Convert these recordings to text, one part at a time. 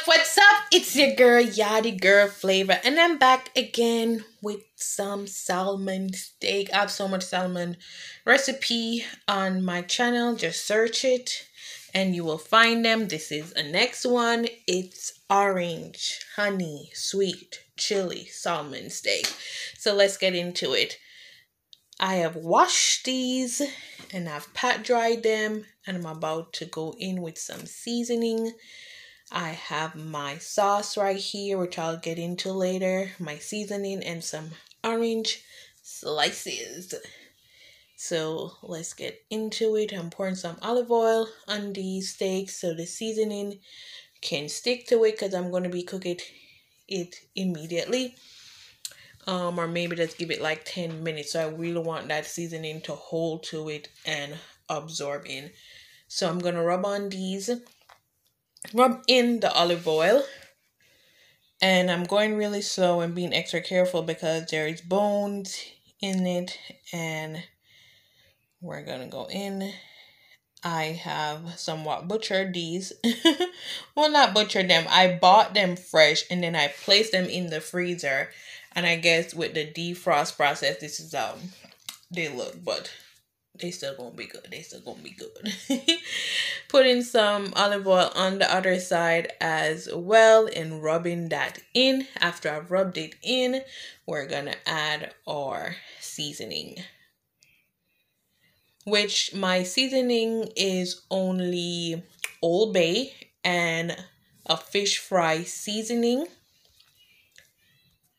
What's up? It's your girl, Yachty Girl Flava, and I'm back again with some salmon steak. I have so much salmon recipe on my channel. Just search it and you will find them. This is the next one. It's orange, honey, sweet chili salmon steak. So let's get into it. I have washed these and I've pat dried them, and I'm about to go in with some seasoning. I have my sauce right here, which I'll get into later, my seasoning, and some orange slices. So let's get into it. I'm pouring some olive oil on these steaks so the seasoning can stick to it, because I'm going to be cooking it immediately. Or maybe just give it like 10 minutes. So I really want that seasoning to hold to it and absorb in. So I'm going to rub in the olive oil, and I'm going really slow and being extra careful because there is bones in it, and we're gonna go in. I have somewhat butchered these. Well, not butchered them, I bought them fresh and then I placed them in the freezer, and I guess with the defrost process, this is how they look, but they still gonna be good. They still gonna be good. Putting some olive oil on the other side as well and rubbing that in. After I've rubbed it in, we're gonna add our seasoning, which my seasoning is only Old Bay and a fish fry seasoning,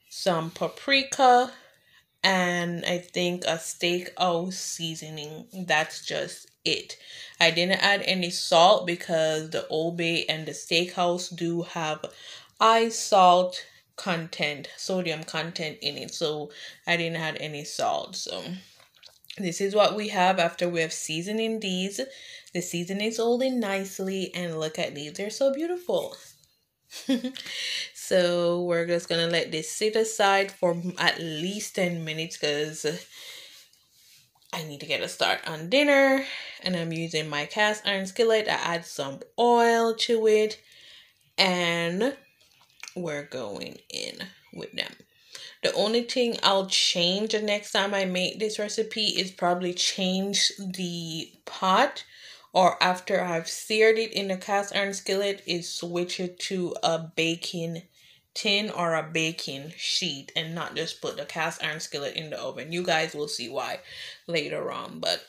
some paprika, and I think a steakhouse seasoning. That's just it. I didn't add any salt because the Old Bay and the steakhouse do have high salt content, sodium content in it, so I didn't add any salt. So this is what we have after we have seasoning these. The seasoning is holding nicely, and look at these, they're so beautiful. So we're just gonna let this sit aside for at least 10 minutes because I need to get a start on dinner. And I'm using my cast iron skillet. I add some oil to it, and we're going in with them. The only thing I'll change the next time I make this recipe is probably change the pot, or after I've seared it in the cast iron skillet, is switch it to a baking tin or a baking sheet and not just put the cast iron skillet in the oven. You guys will see why later on, but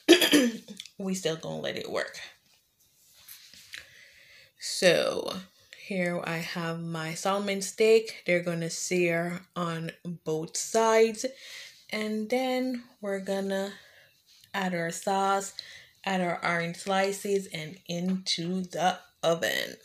we still gonna let it work. So here I have my salmon steak. They're gonna sear on both sides, and then we're gonna add our sauce, add our orange slices, and into the oven.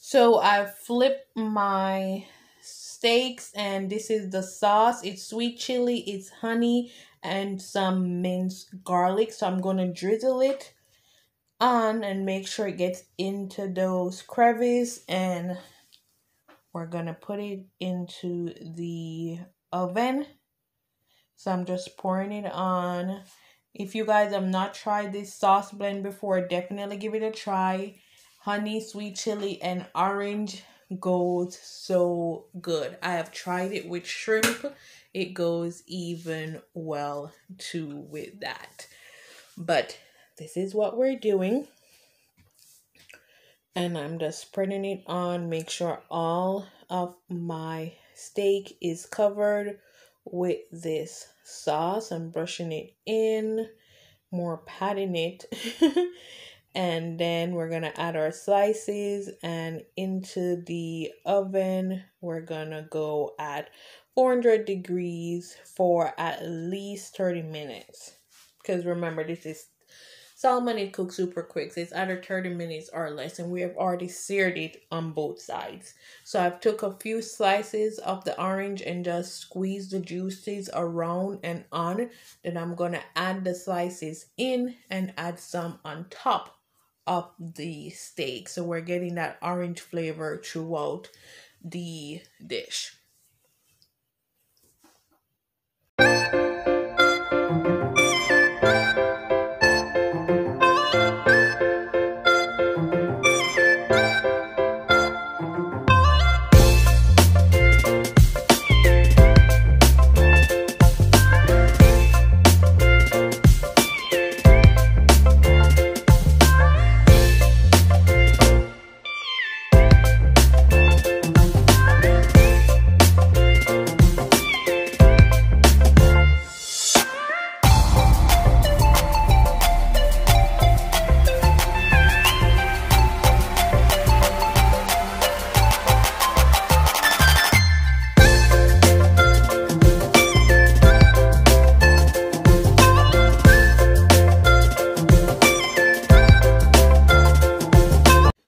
So I flipped my steaks, and this is the sauce. It's sweet chili, it's honey, and some minced garlic. So I'm going to drizzle it on and make sure it gets into those crevices, and we're going to put it into the oven. So I'm just pouring it on. If you guys have not tried this sauce blend before, definitely give it a try. Honey, sweet chili, and orange goes so good. I have tried it with shrimp. It goes even well too with that. But this is what we're doing. And I'm just spreading it on. Make sure all of my steak is covered with this sauce. I'm brushing it in, more patting it. And then we're going to add our slices, and into the oven we're going to go at 400 degrees for at least 30 minutes. Because remember, this is salmon, it cooks super quick. So it's either 30 minutes or less. And we have already seared it on both sides. So I've took a few slices of the orange and just squeezed the juices around and on. Then I'm going to add the slices in and add some on top of the steak. So we're getting that orange flavor throughout the dish.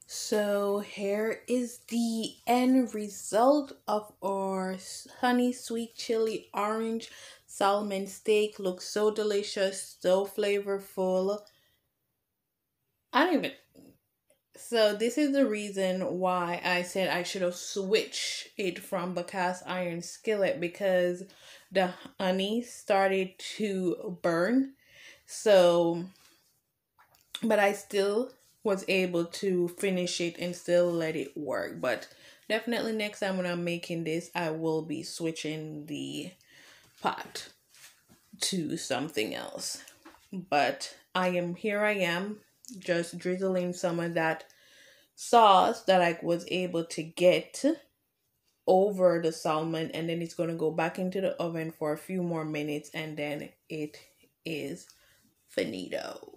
So here is the end result of our honey sweet chili orange salmon steak. Looks so delicious, so flavorful. I don't even... So this is the reason why I said I should have switched it from the cast iron skillet, because the honey started to burn. So, but I still was able to finish it and still let it work. But definitely next time when I'm making this, I will be switching the pot to something else. But I am just drizzling some of that sauce that I was able to get over the salmon, and then it's going to go back into the oven for a few more minutes, and then it is finito.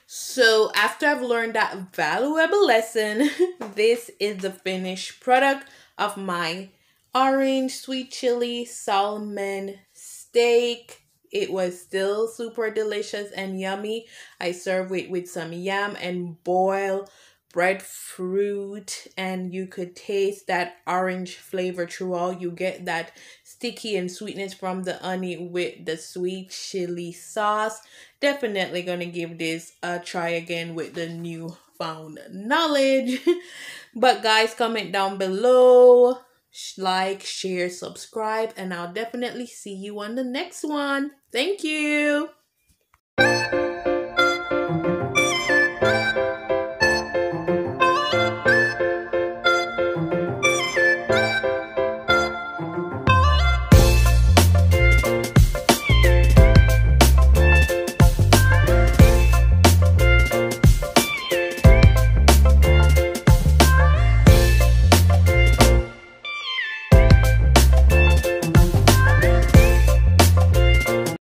So after I've learned that valuable lesson, this is the finished product of my orange sweet chili salmon steak. It was still super delicious and yummy. I serve it with some yam and boiled breadfruit, and you could taste that orange flavor throughout. You get that sticky and sweetness from the honey with the sweet chili sauce. Definitely gonna give this a try again with the newfound knowledge. But guys, comment down below, like, share, subscribe, and I'll definitely see you on the next one. Thank you.